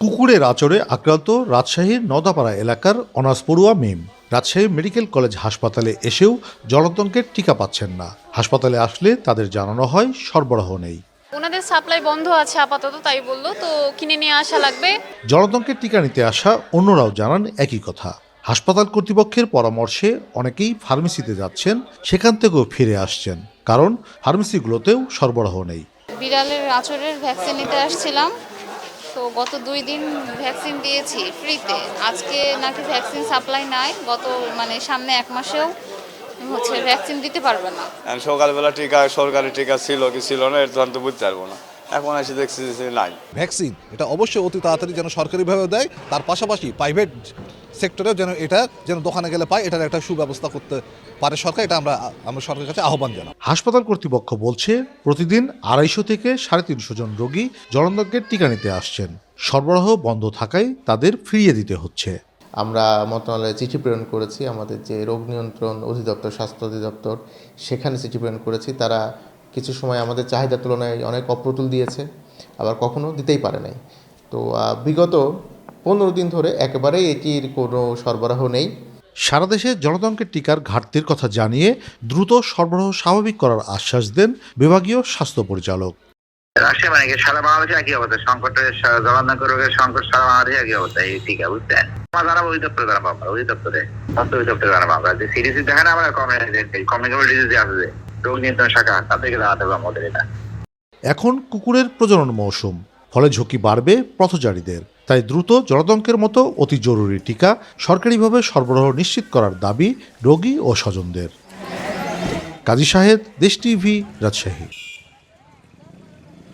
কুকুরের আচরে আক্রান্ত রাজশাহীর নওদাপাড়া এলাকার অনার্স পড়ুয়া মিম রাজশাহী মেডিকেল কলেজ হাসপাতালে এসেও জলাতঙ্কের টিকা পাচ্ছেন না। হাসপাতালে আসলে তাদের জানানো হয় সরবরাহ নেই। ওনাদের সাপ্লাই বন্ধ আছে আপাতত, তাই বললো তো কিনে নিয়ে আসা লাগবে। জলাতঙ্কের টিকা নিতে আসা অন্যরাও জানান একই কথা। হাসপাতাল কর্তৃপক্ষের পরামর্শে অনেকেই ফার্মেসিতে যাচ্ছেন, সেখান থেকেও ফিরে আসছেন, কারণ ফার্মেসিগুলোতেও সরবরাহ নেই। বিড়ালের আঁচড়ের ভ্যাকসিন নিতে আসছিলাম, তো গত 2 দিন ভ্যাকসিন দিয়েছি ফ্রিতে। আজকে নাকি ভ্যাকসিন সাপ্লাই নাই, সামনে 1 মাসেও ভ্যাকসিন দিতে পারবে না। সকালবেলা টিকা সরকারি টিকা ছিল কি ছিল না এটা তো বুঝতে পারবো না, এখন এসে দেখছি যে নাই ভ্যাকসিন। এটা অবশ্যই অতি তাড়াতাড়ি যেন সরকারিভাবে দেয়, তার পাশাপাশি প্রাইভেট সেক্টরেও যেন দোকানে গেলে পায়, এটার একটা সুব্যবস্থা করতে পারে সরকার। এটা আমরা সরকারের কাছে আহ্বান জানাই। হাসপাতাল কর্তৃপক্ষ বলছে প্রতিদিন 250 থেকে 350 জন রোগী জলাতঙ্কের টিকা নিতে আসছেন। সরবরাহ বন্ধ থাকায় তাদের ফিরিয়ে দিতে হচ্ছে। আমরা মন্ত্রণালয়ে চিঠি প্রেরণ করেছি, আমাদের যে রোগ নিয়ন্ত্রণ অধিদপ্তর, স্বাস্থ্য অধিদপ্তর, সেখানে চিঠি প্রেরণ করেছি। তারা কিছু সময় আমাদের চাহিদার তুলনায় অনেক অপ্রতুল দিয়েছে, আবার কখনো দিতেই পারে নাই। তো বিগত 15 দিন ধরে একেবারেই এটির কোনো সরবরাহ নেই। সারা দেশে জলাতঙ্কের টিকার ঘাটতির কথা জানিয়ে দ্রুত সরবরাহ স্বাভাবিক করার আশ্বাস দেন বিভাগীয় স্বাস্থ্য পরিচালক। রাজশাহী সারা বাংলাদেশে একই অবস্থা, সংকটের জলাতঙ্ক রোগের সংকট সারা বাংলাদেশে একই অবস্থা। এই টিকা বুঝছেন, জানাবো অধিদপ্তরে জানাবো, আমরা অধিদপ্তরে স্বাস্থ্য অধিদপ্তরে জানাবো। আমরা যে সিডিসি দেখেন, আমরা কমিউনিকেবল ডিজিজ আছে রোগ নিয়ন্ত্রণ শাখা, তাদেরকে জানাতে হবে আমাদের। এটা এখন কুকুরের প্রজনন মৌসুম, ফলে ঝুঁকি বাড়বে পথচারীদের। তাই দ্রুত জলাতঙ্কের মতো অতি জরুরি টিকা সরকারিভাবে সরবরাহ নিশ্চিত করার দাবি রোগী ও স্বজনদের। কাজী শাহেদ, দেশ টিভি, রাজশাহী।